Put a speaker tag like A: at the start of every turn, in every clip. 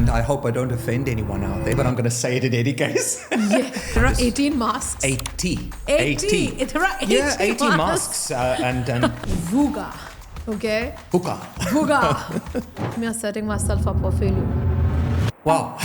A: and I hope I don't offend anyone out there, but I'm going to say it in any case.
B: Yeah, there are 18 masks.
A: 80.
B: 80. There are 80
A: Yeah, 80 masks. And
B: Vuga. Okay?
A: hookah.
B: Vuga. Me setting myself up for failure.
A: Wow.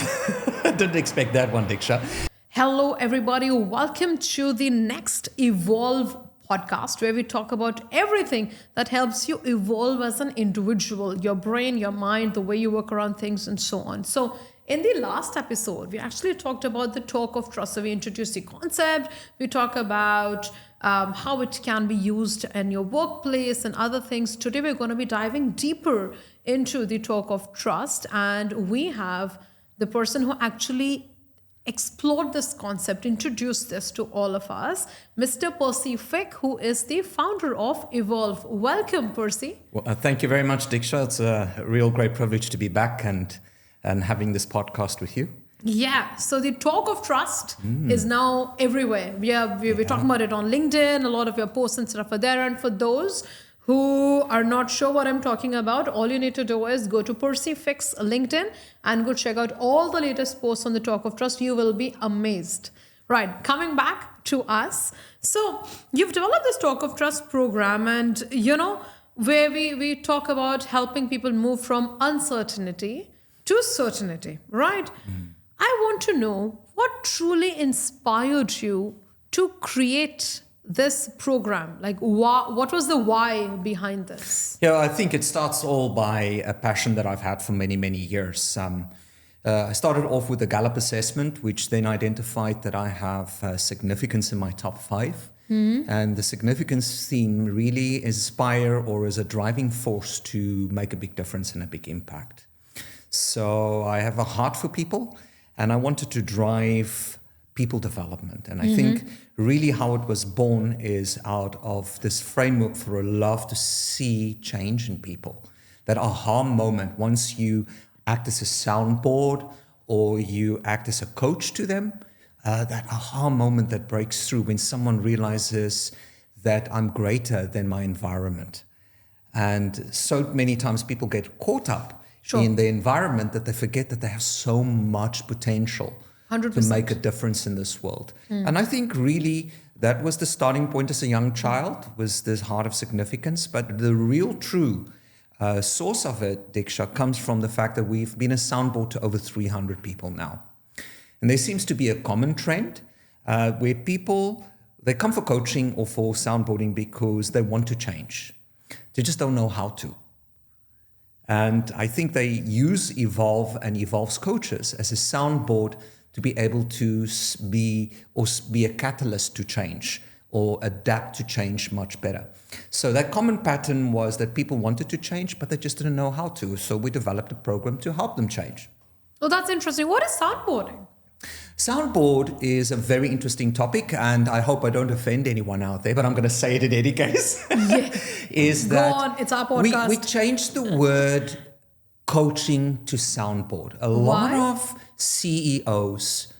A: Didn't expect that one, Diksha.
B: Hello, everybody. Welcome to the next Evolve podcast, where we talk about everything that helps you evolve as an individual, your brain, your mind, the way you work around things, and so on. So in the last episode, we actually talked about the talk of trust. So we introduced the concept. We talk about how it can be used in your workplace and other things. Today, we're going to be diving deeper into the talk of trust. And we have the person who actually explored this concept, introduced this to all of us, Mr. Percy Fick, who is the founder of Evolve. Welcome, Percy.
A: Well, thank you very much, Diksha. It's a real great privilege to be back and having this podcast with you.
B: Yeah, so the talk of trust is now everywhere. We're talking about it on LinkedIn. A lot of your posts and stuff are there. And for those who are not sure what I'm talking about, all you need to do is go to Percy Fick's LinkedIn and go check out all the latest posts on the talk of trust. You will be amazed. Right, coming back to us. So you've developed this talk of trust program, and where we talk about helping people move from uncertainty to certainty, right? I want to know what truly inspired you to create this program. Like, what was the why behind this?
A: Yeah, I think it starts all by a passion that I've had for many, many years. I started off with a Gallup assessment, which then identified that I have significance in my top 5. And the significance theme really inspire or is a driving force to make a big difference and a big impact. So I have a heart for people, and I wanted to drive people development. And I think really how it was born is out of this framework for a love to see change in people. That aha moment, once you act as a soundboard or you act as a coach to them, that aha moment that breaks through when someone realizes that I'm greater than my environment. And so many times people get caught up in the environment that they forget that they have so much potential
B: 100%.
A: to make a difference in this world. And I think really that was the starting point as a young child, was this heart of significance. But the real true source of it, Diksha, comes from the fact that we've been a soundboard to over 300 people now. And there seems to be a common trend where people, they come for coaching or for soundboarding because they want to change. They just don't know how to. And I think they use Evolve and Evolve's coaches as a soundboard to be able to be a catalyst to change or adapt to change much better. So that common pattern was that people wanted to change, but they just didn't know how to. So we developed a program to help them change.
B: Well, that's interesting. What is soundboarding?
A: Soundboard is a very interesting topic, and I hope I don't offend anyone out there, but I'm going to say it in any case.
B: Go on, it's our podcast.
A: We changed the word coaching to soundboard. A lot of CEOs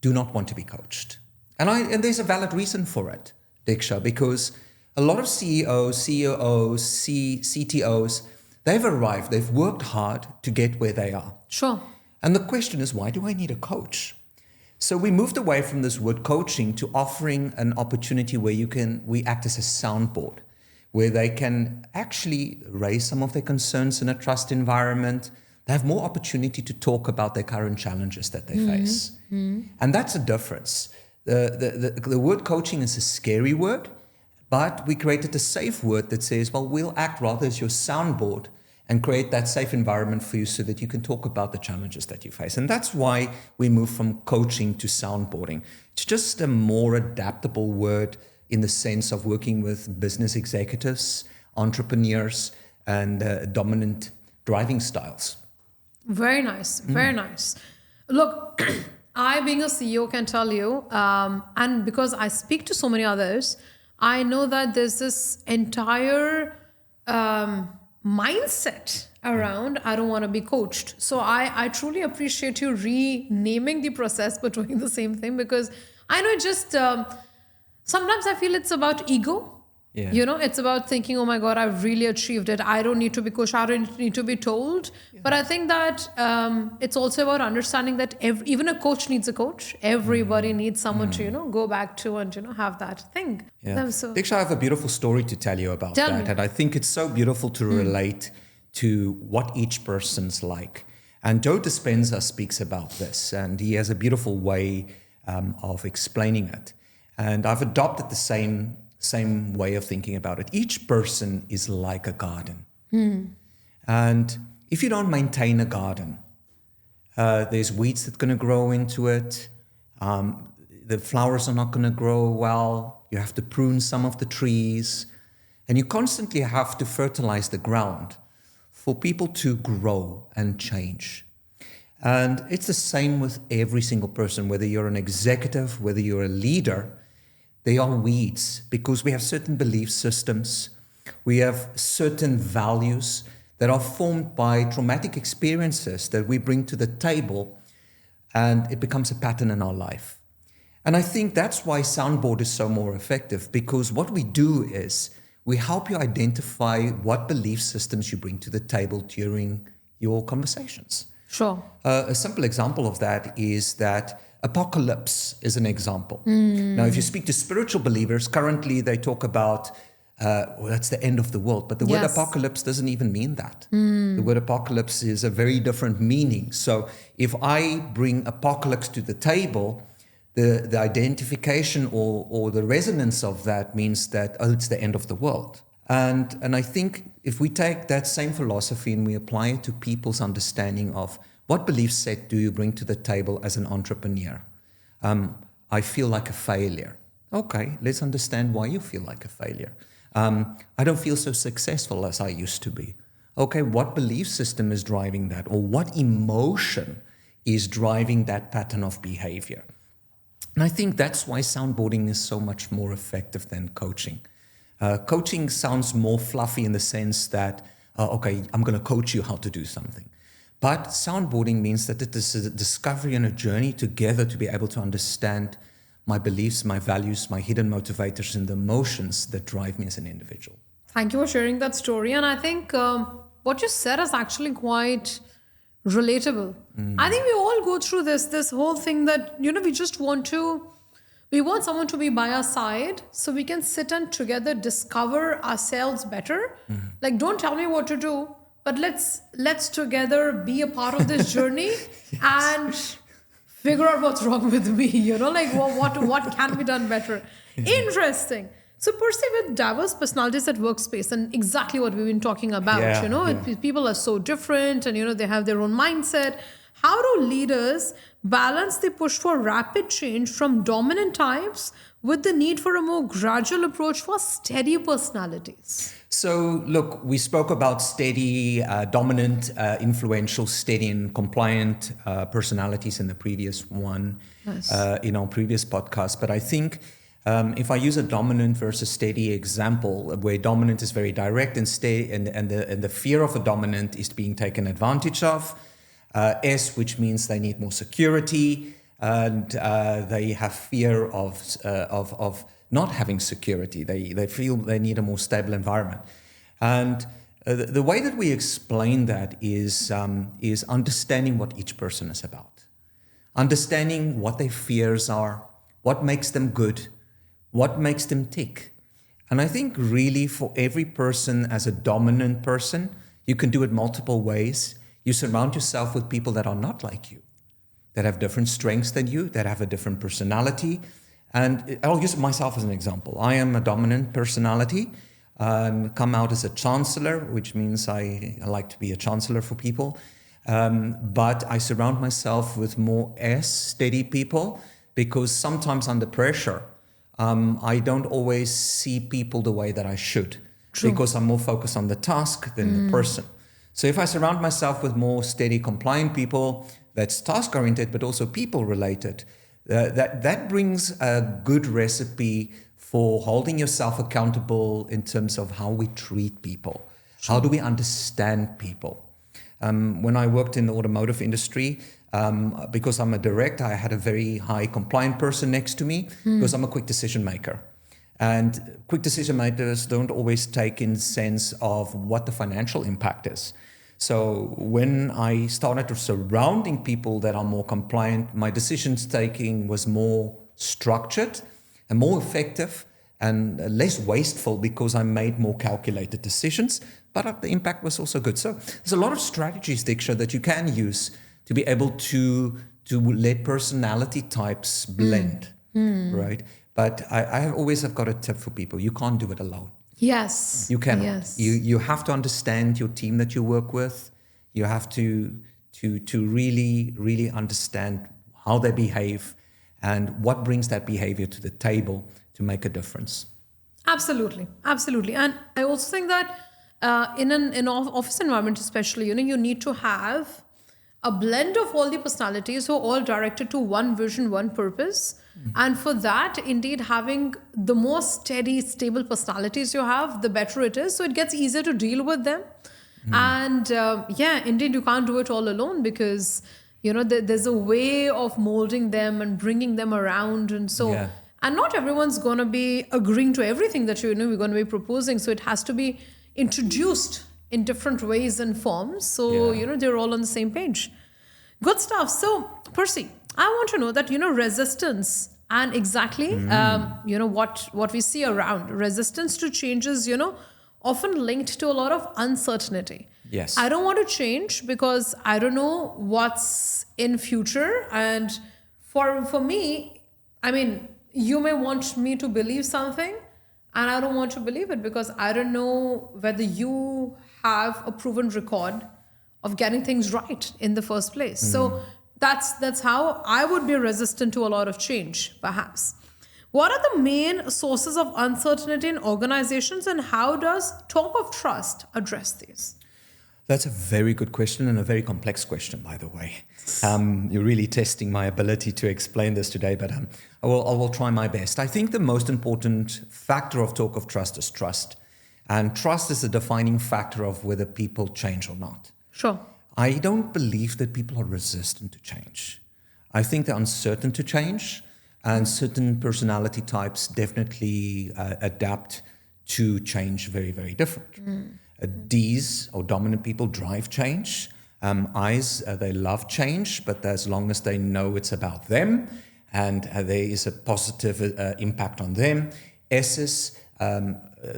A: do not want to be coached. And there's a valid reason for it, Diksha, because a lot of CEOs, CTOs, they've arrived, they've worked hard to get where they are.
B: Sure.
A: And the question is, why do I need a coach? So we moved away from this word coaching to offering an opportunity where we act as a soundboard, where they can actually raise some of their concerns in a trust environment. They have more opportunity to talk about their current challenges that they face. And that's a difference. The word coaching is a scary word, but we created a safe word that says, well, we'll act rather as your soundboard and create that safe environment for you so that you can talk about the challenges that you face. And that's why we moved from coaching to soundboarding. It's just a more adaptable word in the sense of working with business executives, entrepreneurs, and dominant driving styles.
B: Very nice. Very nice. Look, I, being a CEO, can tell you, and because I speak to so many others, I know that there's this entire mindset around, I don't want to be coached. So I truly appreciate you renaming the process but doing the same thing, because I know it just sometimes I feel it's about ego.
A: Yeah.
B: You know, it's about thinking, oh my God, I've really achieved it. I don't need to be coached. I don't need to be told. But I think that it's also about understanding that even a coach needs a coach. Everybody needs someone to, go back to and, have that thing.
A: Yeah.
B: So,
A: Diksha, I have a beautiful story to tell you about
B: Tell
A: that.
B: me.
A: And I think it's so beautiful to relate to what each person's like. And Joe Dispenza speaks about this, and he has a beautiful way of explaining it. And I've adopted the same way of thinking about it. Each person is like a garden. And if you don't maintain a garden, there's weeds that are going to grow into it. The flowers are not going to grow well. You have to prune some of the trees. And you constantly have to fertilize the ground for people to grow and change. And it's the same with every single person, whether you're an executive, whether you're a leader. They are weeds because we have certain belief systems. We have certain values that are formed by traumatic experiences that we bring to the table, and it becomes a pattern in our life. And I think that's why Soundboard is so more effective, because what we do is we help you identify what belief systems you bring to the table during your conversations.
B: Sure.
A: A simple example of that is that apocalypse is an example. Now, if you speak to spiritual believers, currently they talk about, that's the end of the world. But the word apocalypse doesn't even mean that. The word apocalypse is a very different meaning. So if I bring apocalypse to the table, the identification or the resonance of that means that, it's the end of the world. And I think if we take that same philosophy and we apply it to people's understanding of what belief set do you bring to the table as an entrepreneur? I feel like a failure. Okay, let's understand why you feel like a failure. I don't feel so successful as I used to be. Okay, what belief system is driving that? Or what emotion is driving that pattern of behavior? And I think that's why soundboarding is so much more effective than coaching. Coaching sounds more fluffy in the sense that, okay, I'm going to coach you how to do something. But soundboarding means that it is a discovery and a journey together to be able to understand my beliefs, my values, my hidden motivators, and the emotions that drive me as an individual.
B: Thank you for sharing that story. And I think what you said is actually quite relatable. I think we all go through this whole thing that, we want someone to be by our side so we can sit and together discover ourselves better. Like, don't tell me what to do, but let's together be a part of this journey and figure out what's wrong with me, like what can be done better. Interesting. So Percy, with diverse personalities at workspace and exactly what we've been talking about, people are so different and, they have their own mindset. How do leaders balance the push for rapid change from dominant types with the need for a more gradual approach for steady personalities?
A: So, look, we spoke about steady, dominant, influential, steady and compliant personalities in the previous one, in our previous podcast. But I think if I use a dominant versus steady example, where dominant is very direct and steady, and the fear of a dominant is being taken advantage of, S, which means they need more security, and they have fear of not having security. They feel they need a more stable environment. And the way that we explain that is understanding what each person is about, understanding what their fears are, what makes them good, what makes them tick. And I think really for every person as a dominant person, you can do it multiple ways. You surround yourself with people that are not like you, that have different strengths than you, that have a different personality. And I'll use myself as an example. I am a dominant personality, come out as a chancellor, which means I like to be a chancellor for people. But I surround myself with more steady people, because sometimes under pressure, I don't always see people the way that I should. True. Because I'm more focused on the task than the person. So if I surround myself with more steady, compliant people, that's task-oriented, but also people-related, that brings a good recipe for holding yourself accountable in terms of how we treat people. Sure. How do we understand people? When I worked in the automotive industry, because I'm a director, I had a very high compliant person next to me, because I'm a quick decision maker. And quick decision makers don't always take in sense of what the financial impact is. So when I started surrounding people that are more compliant, my decisions taking was more structured and more effective and less wasteful because I made more calculated decisions, but the impact was also good. So there's a lot of strategies, Diksha, that you can use to be able to let personality types blend, right? But I always have got a tip for people. You can't do it alone.
B: Yes.
A: You cannot.
B: Yes.
A: You have to understand your team that you work with. You have to really, really understand how they behave and what brings that behavior to the table to make a difference.
B: Absolutely. Absolutely. And I also think that in an office environment especially, you need to have a blend of all the personalities who are all directed to one vision, one purpose. And for that, indeed, having the more steady, stable personalities you have, the better it is. So it gets easier to deal with them. And indeed, you can't do it all alone because, there's a way of molding them and bringing them around. And so, and not everyone's going to be agreeing to everything that we're going to be proposing. So it has to be introduced in different ways and forms. So, they're all on the same page. Good stuff. So, Percy, I want to know that, resistance and exactly, what we see around resistance to changes, often linked to a lot of uncertainty.
A: Yes.
B: I don't want to change because I don't know what's in future. And for me, I mean, you may want me to believe something and I don't want to believe it because I don't know whether you have a proven record of getting things right in the first place. So that's how I would be resistant to a lot of change, perhaps. What are the main sources of uncertainty in organizations and how does talk of trust address these?
A: That's a very good question and a very complex question, by the way. You're really testing my ability to explain this today, but I will try my best. I think the most important factor of talk of trust is trust. And trust is a defining factor of whether people change or not.
B: Sure.
A: I don't believe that people are resistant to change. I think they're uncertain to change, and certain personality types definitely adapt to change very, very different. Ds, or dominant people, drive change. Is, they love change, but as long as they know it's about them and there is a positive impact on them. S's,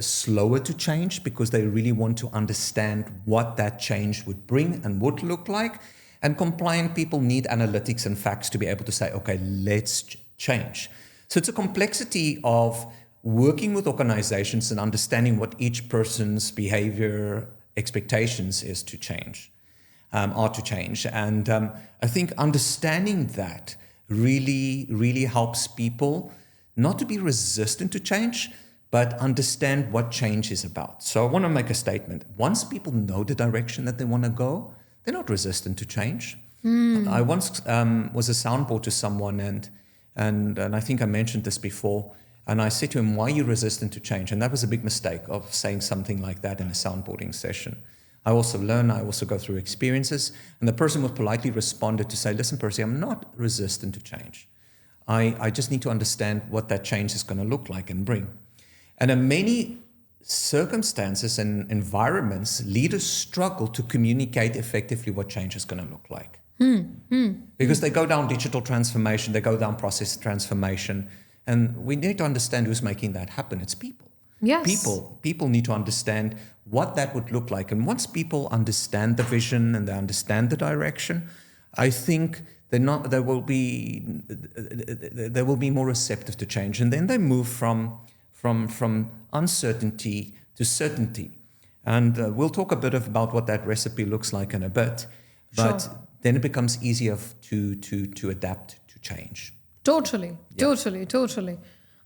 A: slower to change because they really want to understand what that change would bring and would look like. And compliant people need analytics and facts to be able to say, okay, let's change. So it's a complexity of working with organizations and understanding what each person's behavior expectations is to change, are to change. And I think understanding that really, really helps people not to be resistant to change, but understand what change is about. So I want to make a statement. Once people know the direction that they want to go, they're not resistant to change. I once was a soundboard to someone, and I think I mentioned this before, and I said to him, why are you resistant to change? And that was a big mistake of saying something like that in a soundboarding session. I also learn, I also go through experiences, and the person was politely responded to say, listen, Percy, I'm not resistant to change. I just need to understand what that change is going to look like and bring. And in many circumstances and environments, leaders struggle to communicate effectively what change is going to look like. Because they go down digital transformation, they go down process transformation, and we need to understand who's making that happen. It's people.
B: Yes.
A: People need to understand what that would look like. And once people understand the vision and they understand the direction, I think they will be more receptive to change. And then they move from uncertainty to certainty. And we'll talk a bit about what that recipe looks like in a bit. But then it becomes easier to adapt to change.
B: Totally.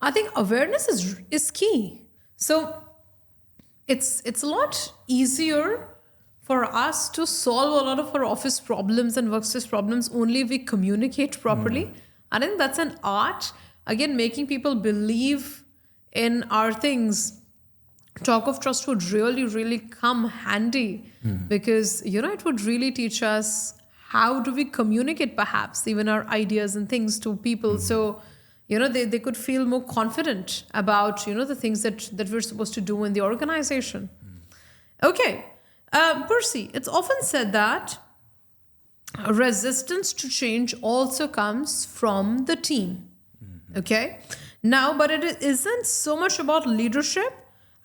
B: I think awareness is key. So it's a lot easier for us to solve a lot of our office problems and workspace problems only if we communicate properly. I think that's an art. Again, making people believe in our things. Talk of trust would really, really come handy because, it would really teach us how do we communicate perhaps even our ideas and things to people. So they could feel more confident about, the things that we're supposed to do in the organization. Okay. Percy, it's often said that resistance to change also comes from the team. Okay. Now, but it isn't so much about leadership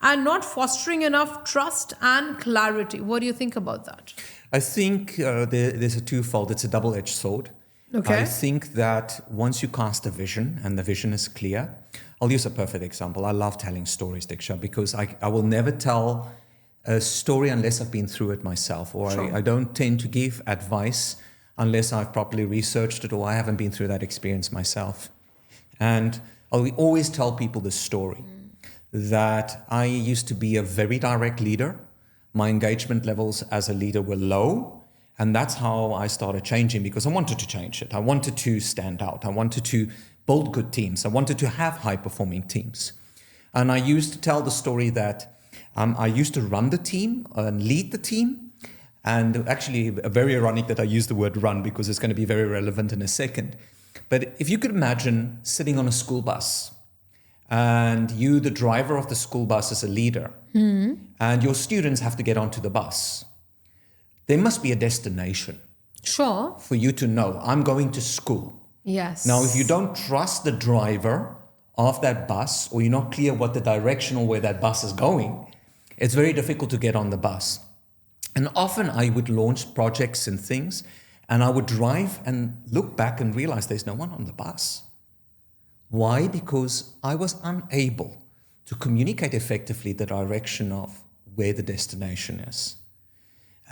B: and not fostering enough trust and clarity. What do you think about that?
A: I think there's a twofold. It's a double-edged sword.
B: Okay.
A: I think that once you cast a vision and the vision is clear, I'll use a perfect example. I love telling stories, Diksha, because I will never tell a story unless I've been through it myself, or
B: Sure.
A: I don't tend to give advice unless I've properly researched it or I haven't been through that experience myself. And I'll always tell people the story that I used to be a very direct leader. My engagement levels as a leader were low. And that's how I started changing, because I wanted to change it. I wanted to stand out. I wanted to build good teams. I wanted to have high-performing teams. And I used to tell the story that I used to run the team and lead the team. And actually, very ironic that I use the word run, because it's going to be very relevant in a second. But if you could imagine sitting on a school bus, and you, the driver of the school bus, is a leader, and your students have to get onto the bus, there must be a destination.
B: Sure.
A: For you to know, I'm going to school.
B: Yes.
A: Now, if you don't trust the driver of that bus, or you're not clear what the direction or where that bus is going, it's very difficult to get on the bus. And often I would launch projects and things, and I would drive and look back and realize there's no one on the bus. Why? Because I was unable to communicate effectively the direction of where the destination is.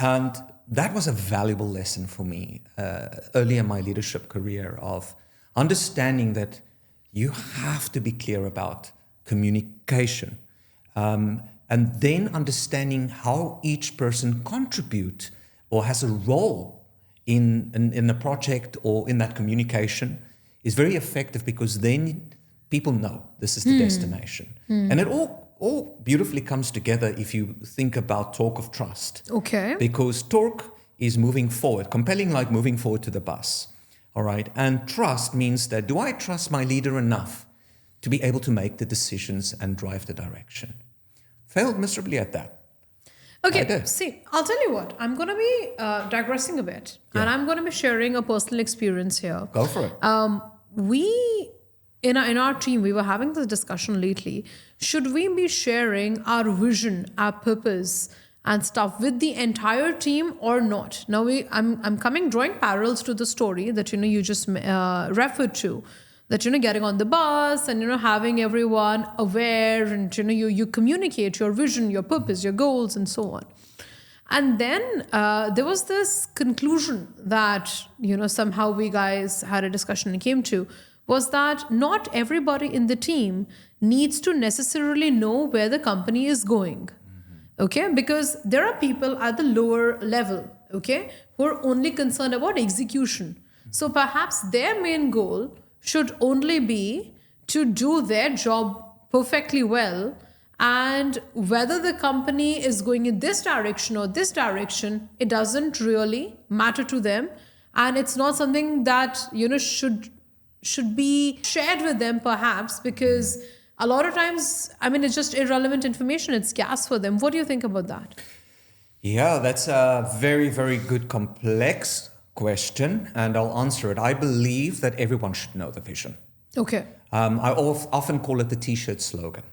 A: And that was a valuable lesson for me early in my leadership career, of understanding that you have to be clear about communication, and then understanding how each person contribute or has a role in a project or in that communication is very effective, because then people know this is the destination. And it all beautifully comes together if you think about talk of trust.
B: Okay.
A: Because talk is moving forward, compelling like moving forward to the bus. All right. And trust means that, do I trust my leader enough to be able to make the decisions and drive the direction? Failed miserably at that.
B: Okay, see, I'll tell you what. I'm going to be digressing a bit, and I'm going to be sharing a personal experience here.
A: Go for it.
B: In our team, we were having this discussion lately. Should we be sharing our vision, our purpose, and stuff with the entire team or not? Now, I'm drawing parallels to the story that you just referred to. That getting on the bus and having everyone aware, and you communicate your vision, your purpose, your goals, and so on. And then there was this conclusion that somehow we guys had a discussion and came to, was that not everybody in the team needs to necessarily know where the company is going. Okay, because there are people at the lower level, okay, who are only concerned about execution. So perhaps their main goal should only be to do their job perfectly well, and whether the company is going in this direction or this direction, it doesn't really matter to them, and it's not something that should be shared with them, perhaps, because a lot of times, it's just irrelevant information. It's gas for them. What do you think about that?
A: Yeah, that's a very, very good, complex question, and I'll answer it. I believe that everyone should know the vision.
B: Okay.
A: I often call it the T-shirt slogan.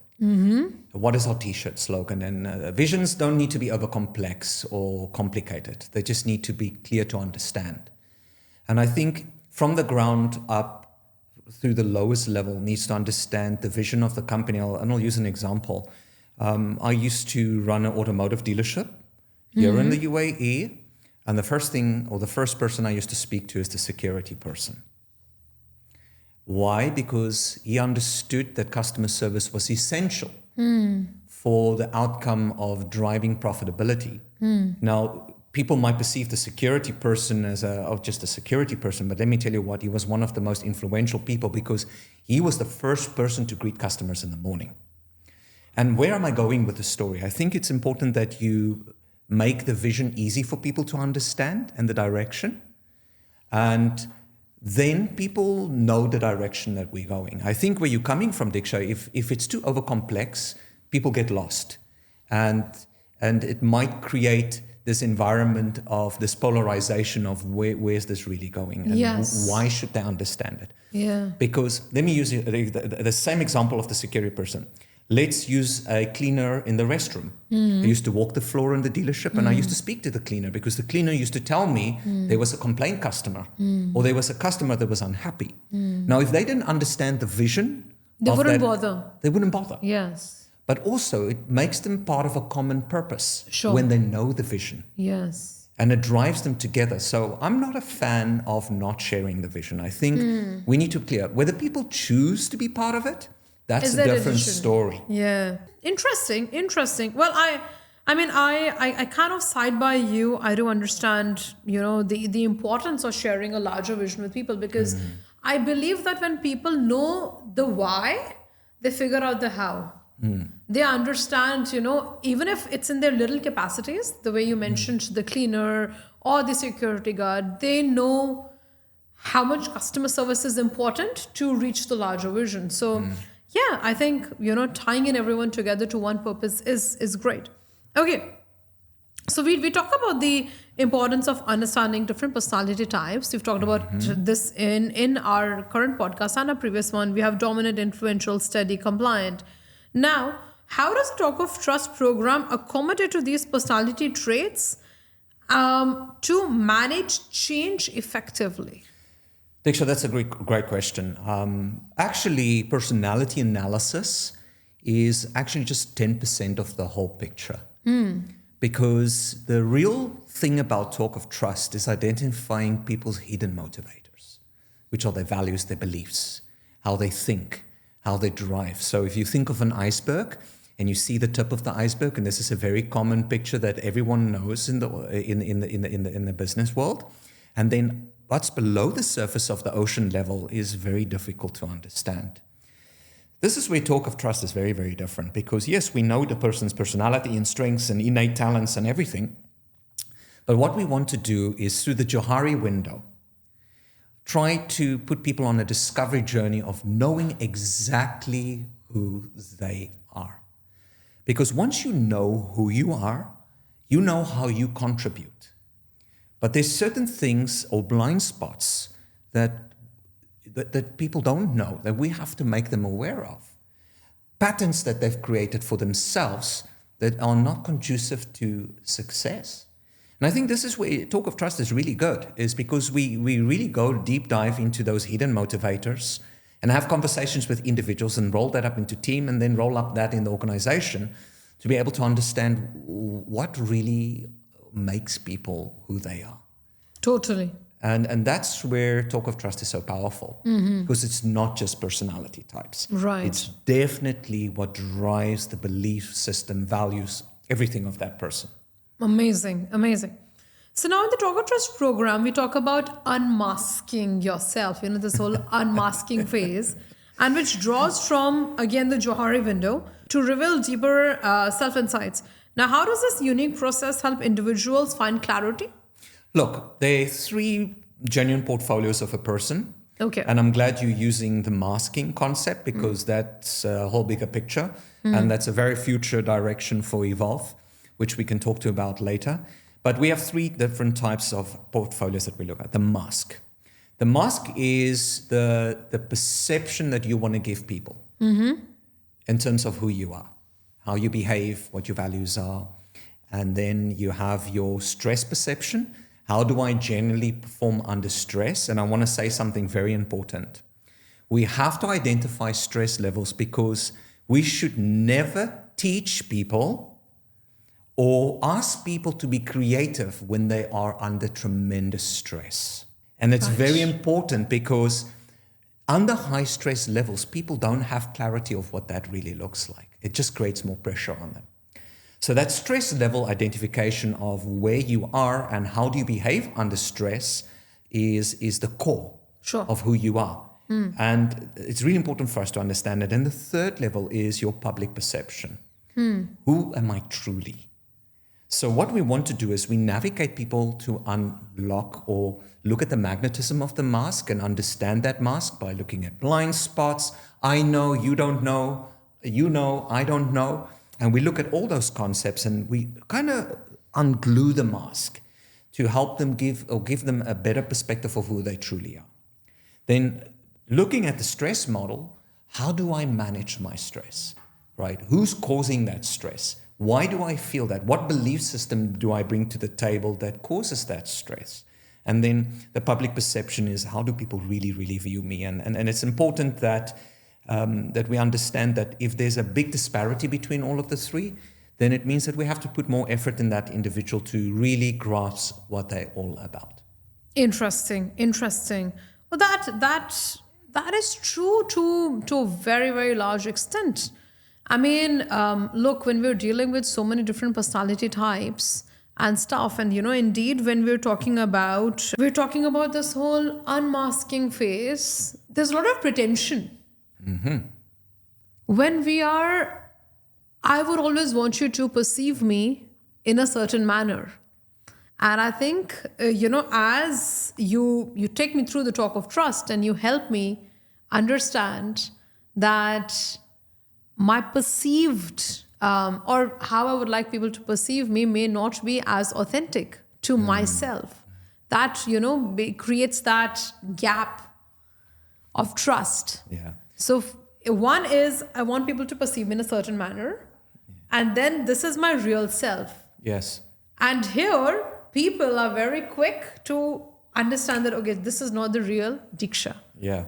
A: What is our T-shirt slogan? And visions don't need to be over complex or complicated. They just need to be clear to understand. And I think from the ground up through the lowest level needs to understand the vision of the company. I'll use an example. I used to run an automotive dealership here in the UAE. And the first person I used to speak to is the security person. Why? Because he understood that customer service was essential for the outcome of driving profitability. Now, people might perceive the security person as just a security person, but let me tell you what, he was one of the most influential people, because he was the first person to greet customers in the morning. And where am I going with the story? I think it's important that you make the vision easy for people to understand and the direction. And then people know the direction that we're going. I think where you're coming from, Diksha, if it's too overcomplex, people get lost. And it might create this environment of this polarization of where's this really going and
B: Yes.
A: why should they understand it?
B: Yeah.
A: Because let me use the same example of the security person. Let's use a cleaner in the restroom. I used to walk the floor in the dealership and I used to speak to the cleaner because the cleaner used to tell me there was a complaint customer or there was a customer that was unhappy. Now, if they didn't understand the vision,
B: They
A: of
B: wouldn't
A: that,
B: bother.
A: They wouldn't bother.
B: Yes.
A: But also, it makes them part of a common purpose
B: Sure.
A: when they know the vision.
B: Yes.
A: And it drives them together. So I'm not a fan of not sharing the vision. I think we need to clear whether people choose to be part of it. That's
B: Is
A: a
B: that a
A: different
B: decision?
A: story.
B: Yeah. Interesting. Well, I mean, I kind of side by you. I do understand, the importance of sharing a larger vision with people because I believe that when people know the why, they figure out the how. They understand, even if it's in their little capacities, the way you mentioned the cleaner or the security guard, they know how much customer service is important to reach the larger vision. So, yeah, I think, tying in everyone together to one purpose is great. Okay. So we talk about the importance of understanding different personality types. We've talked about this in our current podcast and our previous one. We have dominant, influential, steady, compliant. Now, how does the Talk of Trust program accommodate to these personality traits to manage change effectively?
A: Diksha, that's a great question. Actually, personality analysis is actually just 10% of the whole picture. Because the real thing about Talk of Trust is identifying people's hidden motivators, which are their values, their beliefs, how they think, how they drive. So if you think of an iceberg and you see the tip of the iceberg, and this is a very common picture that everyone knows in the business world, and then what's below the surface of the ocean level is very difficult to understand. This is where Talk of Trust is very, very different because yes, we know the person's personality and strengths and innate talents and everything. But what we want to do is through the Johari window, try to put people on a discovery journey of knowing exactly who they are. Because once you know who you are, you know how you contribute. But there's certain things or blind spots that people don't know, that we have to make them aware of. Patterns that they've created for themselves that are not conducive to success. And I think this is where Talk of Trust is really good, is because we really go deep dive into those hidden motivators and have conversations with individuals and roll that up into team and then roll up that in the organization to be able to understand what really makes people who they are.
B: Totally.
A: And that's where Talk of Trust is so powerful because it's not just personality types.
B: Right.
A: It's definitely what drives the belief system, values, everything of that person.
B: Amazing. So now in the Talk of Trust program, we talk about unmasking yourself, this whole unmasking phase, and which draws from, again, the Johari window to reveal deeper self-insights. Now, how does this unique process help individuals find clarity?
A: Look, there are 3 genuine portfolios of a person.
B: Okay.
A: And I'm glad you're using the masking concept because that's a whole bigger picture. And that's a very future direction for Evolve, which we can talk to about later. But we have 3 different types of portfolios that we look at. The mask. The mask is the perception that you want to give people in terms of who you are, how you behave, what your values are. And then you have your stress perception. How do I generally perform under stress? And I want to say something very important. We have to identify stress levels because we should never teach people or ask people to be creative when they are under tremendous stress. And it's very important because under high stress levels, people don't have clarity of what that really looks like. It just creates more pressure on them. So that stress level identification of where you are and how do you behave under stress is the core of who you are. And it's really important for us to understand it. And the third level is your public perception. Who am I truly? So what we want to do is we navigate people to unlock or look at the magnetism of the mask and understand that mask by looking at blind spots. I know, you don't know, you know, I don't know. And we look at all those concepts and we kind of unglue the mask to help them give them a better perspective of who they truly are. Then looking at the stress model, how do I manage my stress, right? Who's causing that stress? Why do I feel that? What belief system do I bring to the table that causes that stress? And then the public perception is, how do people really, really view me? And it's important that that we understand that if there's a big disparity between all of the three, then it means that we have to put more effort in that individual to really grasp what they're all about.
B: Interesting. Well, that is true to a very, very large extent. I mean, look, when we're dealing with so many different personality types and stuff, and indeed, when we're talking about this whole unmasking phase, there's a lot of pretension.
A: Mm-hmm.
B: I would always want you to perceive me in a certain manner. And I think, as you take me through the talk of trust and you help me understand that my perceived or how I would like people to perceive me may not be as authentic to myself. That, creates that gap of trust.
A: Yeah.
B: So one is I want people to perceive me in a certain manner. And then this is my real self.
A: Yes.
B: And here, people are very quick to understand that, okay, this is not the real Diksha.
A: Yeah.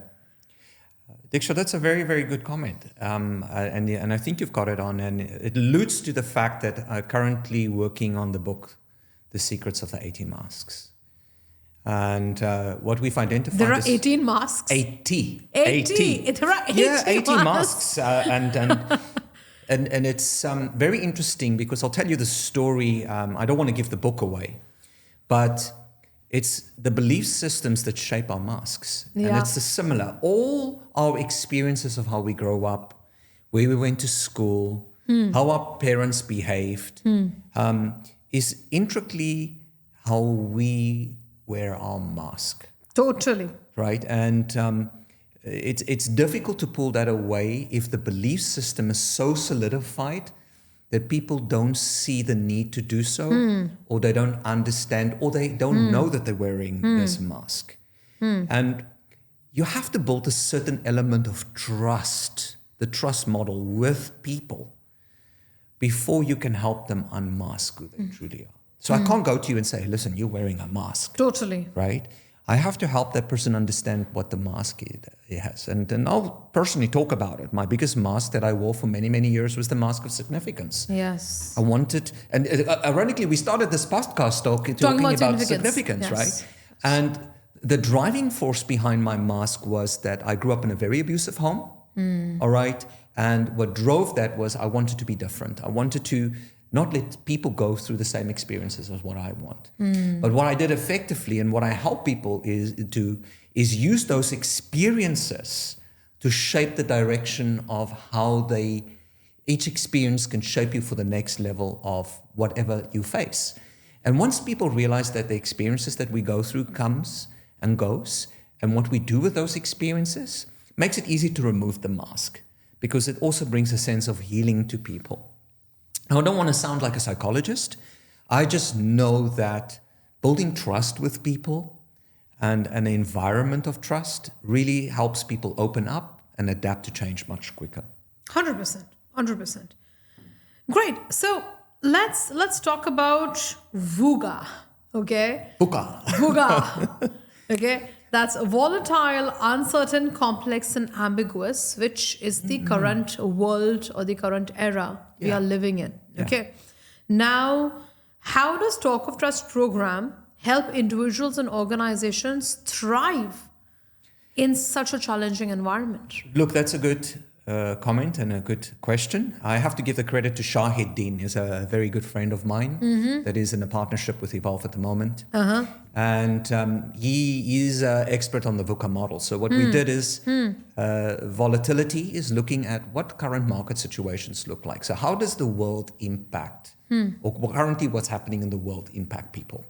A: Diksha, that's a very, very good comment. And I think you've got it on. And it alludes to the fact that I'm currently working on the book, The Secrets of the 18 Masks. And what we've identified
B: there are 18 masks.
A: 80.
B: 80. There are 80
A: Yeah, 80 masks. And it's very interesting because I'll tell you the story. I don't want to give the book away, but it's the belief systems that shape our masks.
B: Yeah.
A: And it's similar. All our experiences of how we grow up, where we went to school, how our parents behaved, is intricately how we wear our mask.
B: Totally.
A: Right? And it's difficult to pull that away if the belief system is so solidified that people don't see the need to do so, or they don't understand, or they don't know that they're wearing this mask. And you have to build a certain element of trust, the trust model with people, before you can help them unmask who they truly are. So I can't go to you and say, listen, you're wearing a mask.
B: Totally.
A: Right? I have to help that person understand what the mask it has. And I'll personally talk about it. My biggest mask that I wore for many, many years was the mask of significance.
B: Yes.
A: I wanted, and ironically, we started this podcast talking about significance,
B: yes.
A: right? And the driving force behind my mask was that I grew up in a very abusive home, all right? And what drove that was I wanted to be different. I wanted to not let people go through the same experiences as what I want. But what I did effectively and what I help people is use those experiences to shape the direction of how each experience can shape you for the next level of whatever you face. And once people realize that the experiences that we go through comes and goes, and what we do with those experiences makes it easy to remove the mask, because it also brings a sense of healing to people. Now, I don't want to sound like a psychologist. I just know that building trust with people and an environment of trust really helps people open up and adapt to change much quicker.
B: 100%. Great. So let's talk about VUGA. Okay. VUGA. Okay. That's volatile, uncertain, complex, and ambiguous, which is the current world or the current era we are living in. Okay. Now, how does Talk of Trust program help individuals and organizations thrive in such a challenging environment?
A: Look, that's a good comment and a good question. I have to give the credit to Shahid Din, is a very good friend of mine that is in a partnership with Evolve at the moment. And he is an expert on the VUCA model. So what we did is volatility is looking at what current market situations look like. So how does the world impact, or currently what's happening in the world impact people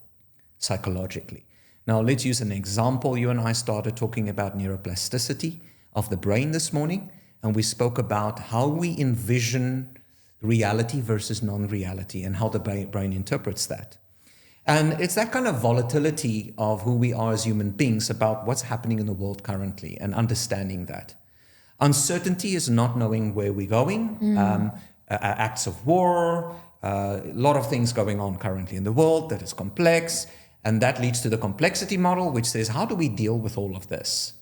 A: psychologically? Now, let's use an example. You and I started talking about neuroplasticity of the brain this morning. And we spoke about how we envision reality versus non-reality and how the brain interprets that. And it's that kind of volatility of who we are as human beings about what's happening in the world currently and understanding that. Uncertainty is not knowing where we're going, acts of war, a lot of things going on currently in the world that is complex. And that leads to the complexity model, which says, how do we deal with all of this,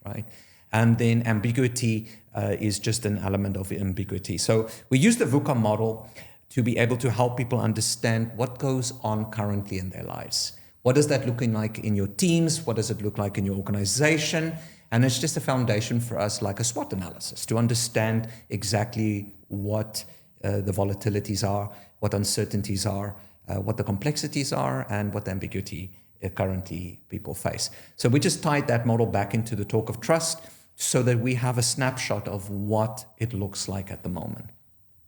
A: right? And then ambiguity is just an element of ambiguity. So we use the VUCA model to be able to help people understand what goes on currently in their lives. What does that look like in your teams? What does it look like in your organization? And it's just a foundation for us, like a SWOT analysis, to understand exactly what the volatilities are, what uncertainties are, what the complexities are, and what the ambiguity currently people face. So we just tied that model back into the talk of trust, so that we have a snapshot of what it looks like at the moment.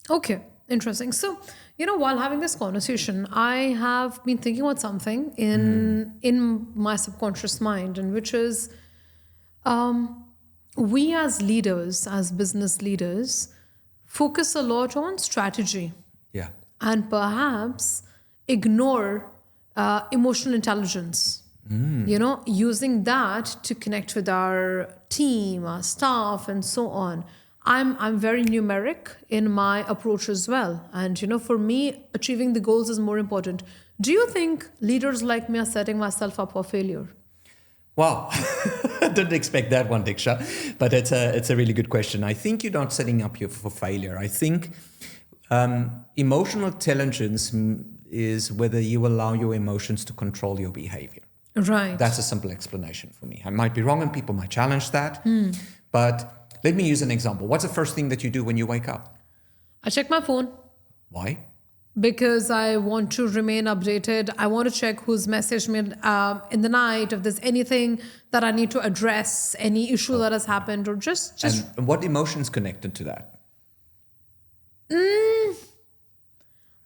B: Okay, interesting. So, while having this conversation, I have been thinking about something in my subconscious mind, and which is we as leaders, as business leaders, focus a lot on strategy.
A: Yeah.
B: And perhaps ignore emotional intelligence. Using that to connect with our team, our staff, and so on. I'm very numeric in my approach as well. And, for me, achieving the goals is more important. Do you think leaders like me are setting myself up for failure?
A: Wow. I didn't expect that one, Diksha, but it's a really good question. I think you're not setting up you for failure. I think emotional intelligence is whether you allow your emotions to control your behavior.
B: Right.
A: That's a simple explanation for me. I might be wrong and people might challenge that. But let me use an example. What's the first thing that you do when you wake up?
B: I check my phone.
A: Why?
B: Because I want to remain updated. I want to check who's messaged me in the night, if there's anything that I need to address, any issue that has happened, or just...
A: And what emotions connected to that?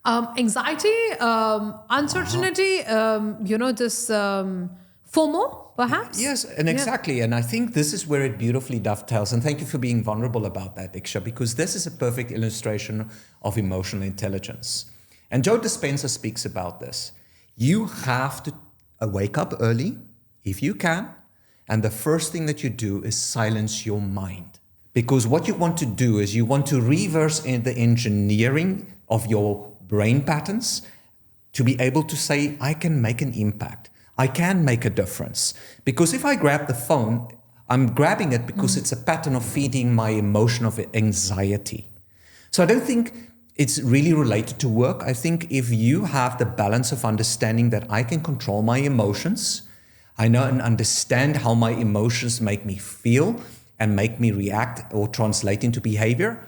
B: Anxiety, uncertainty, this FOMO, perhaps?
A: Yes, and exactly. And I think this is where it beautifully dovetails. And thank you for being vulnerable about that, Diksha, because this is a perfect illustration of emotional intelligence. And Joe Dispenza speaks about this. You have to wake up early, if you can, and the first thing that you do is silence your mind. Because what you want to do is you want to reverse in the engineering of your brain patterns to be able to say, I can make an impact. I can make a difference. Because if I grab the phone, I'm grabbing it because it's a pattern of feeding my emotion of anxiety. So I don't think it's really related to work. I think if you have the balance of understanding that I can control my emotions, I know and understand how my emotions make me feel and make me react or translate into behavior,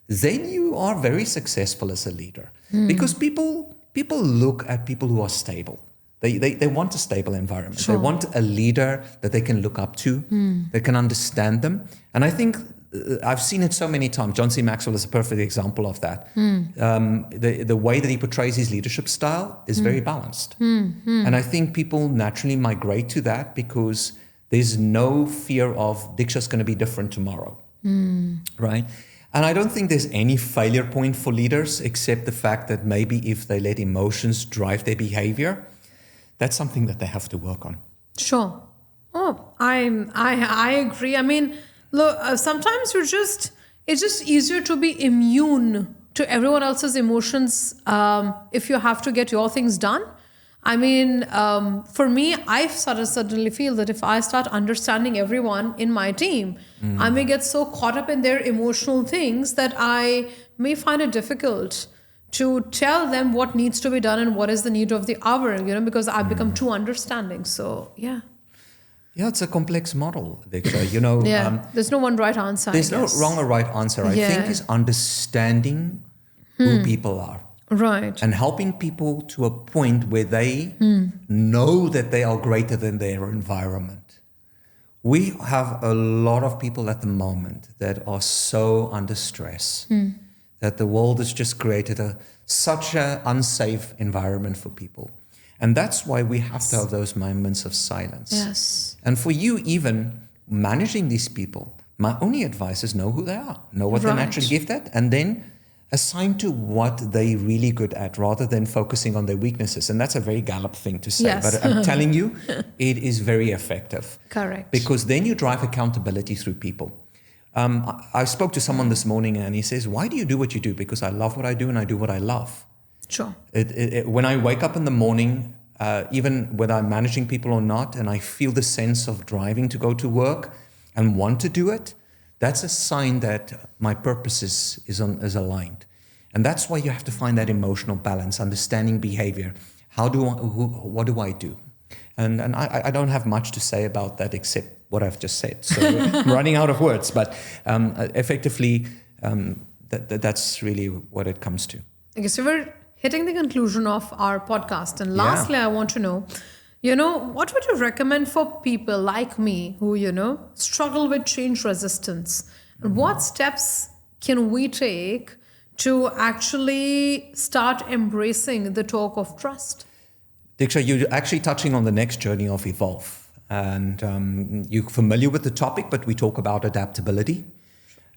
A: then you are very successful as a leader. Because people look at people who are stable. They want a stable environment.
B: Sure.
A: They want a leader that they can look up to, that can understand them. And I think I've seen it so many times. John C. Maxwell is a perfect example of that. The way that he portrays his leadership style is very balanced. And I think people naturally migrate to that because there's no fear of Diksha's going to be different tomorrow, right? And I don't think there's any failure point for leaders except the fact that maybe if they let emotions drive their behavior, that's something that they have to work on.
B: Sure. Oh, I agree. I mean, look, sometimes it's just easier to be immune to everyone else's emotions if you have to get your things done. I mean, for me, I suddenly feel that if I start understanding everyone in my team, I may get so caught up in their emotional things that I may find it difficult to tell them what needs to be done and what is the need of the hour, because I've become too understanding. So, yeah.
A: Yeah, it's a complex model, Diksha.
B: There's no one right answer.
A: There's no wrong or right answer. I think is understanding who people are.
B: Right.
A: And helping people to a point where they know that they are greater than their environment. We have a lot of people at the moment that are so under stress that the world has just created such an unsafe environment for people. And that's why we have to have those moments of silence.
B: Yes.
A: And for you, even managing these people, my only advice is know who they are, know what they're naturally gifted, and then assign to what they're really good at rather than focusing on their weaknesses. And that's a very Gallup thing to say, but I'm telling you, it is very effective.
B: Correct.
A: Because then you drive accountability through people. I spoke to someone this morning and he says, why do you do what you do? Because I love what I do and I do what I love.
B: Sure.
A: When I wake up in the morning, even whether I'm managing people or not, and I feel the sense of driving to go to work and want to do it, that's a sign that my purpose is aligned. And that's why you have to find that emotional balance, understanding behavior. What do I do? And I don't have much to say about that except what I've just said. So I'm running out of words, but effectively, that's really what it comes to.
B: Okay, so we're hitting the conclusion of our podcast. And lastly, I want to know, what would you recommend for people like me who, struggle with change resistance? And what steps can we take to actually start embracing the talk of trust?
A: Diksha, you're actually touching on the next journey of evolve. And you're familiar with the topic, but we talk about adaptability.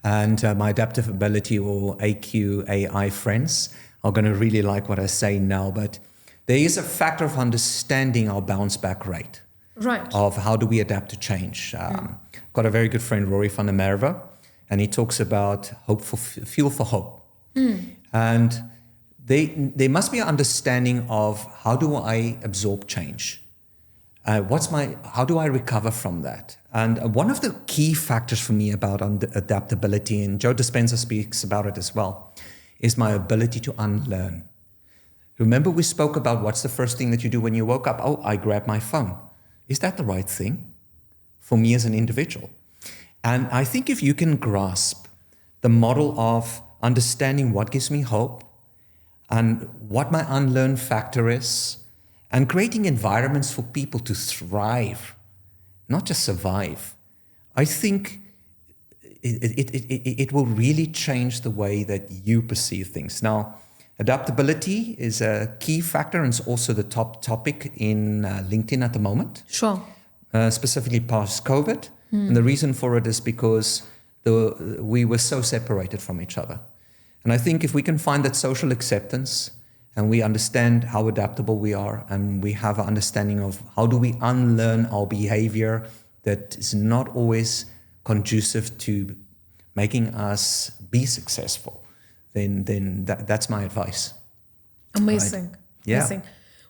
A: And my adaptability or AQAI friends are going to really like what I say now. But there is a factor of understanding our bounce back rate.
B: Right.
A: Of how do we adapt to change. Got a very good friend, Rory van der Merwe, and he talks about fuel for hope. And there must be an understanding of how do I absorb change? How do I recover from that? And one of the key factors for me about adaptability, and Joe Dispenza speaks about it as well, is my ability to unlearn. Remember we spoke about what's the first thing that you do when you woke up? Oh, I grab my phone. Is that the right thing for me as an individual? And I think if you can grasp the model of understanding what gives me hope and what my unlearn factor is, and creating environments for people to thrive, not just survive, I think it will really change the way that you perceive things. Now, adaptability is a key factor and it's also the top topic in LinkedIn at the moment.
B: Sure.
A: Specifically post-COVID. And the reason for it is because we were so separated from each other. And I think if we can find that social acceptance and we understand how adaptable we are and we have an understanding of how do we unlearn our behavior that is not always conducive to making us be successful, then that's my advice.
B: Amazing.
A: Right? Yeah.
B: Amazing.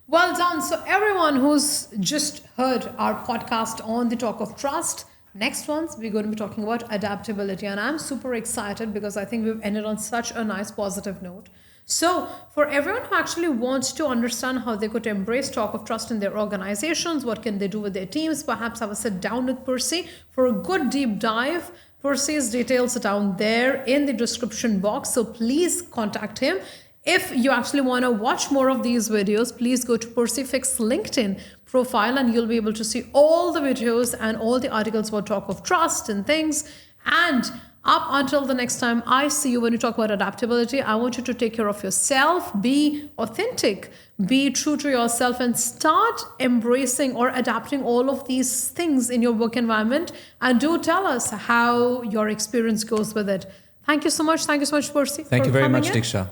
B: Well done. So everyone who's just heard our podcast on the talk of trust, next ones we're going to be talking about adaptability. And I'm super excited because I think we've ended on such a nice positive note. So for everyone who actually wants to understand how they could embrace talk of trust in their organizations, what can they do with their teams, perhaps have a sit down with Percy for a good deep dive. Percy's details are down there in the description box. So please contact him. If you actually want to watch more of these videos, please go to Percyfix LinkedIn profile and you'll be able to see all the videos and all the articles about talk of trust and things. And up until the next time I see you when you talk about adaptability, I want you to take care of yourself, be authentic, be true to yourself, and start embracing or adapting all of these things in your work environment. And do tell us how your experience goes with it. Thank you so much. Thank you so much, Percy.
A: Thank you very much, Diksha.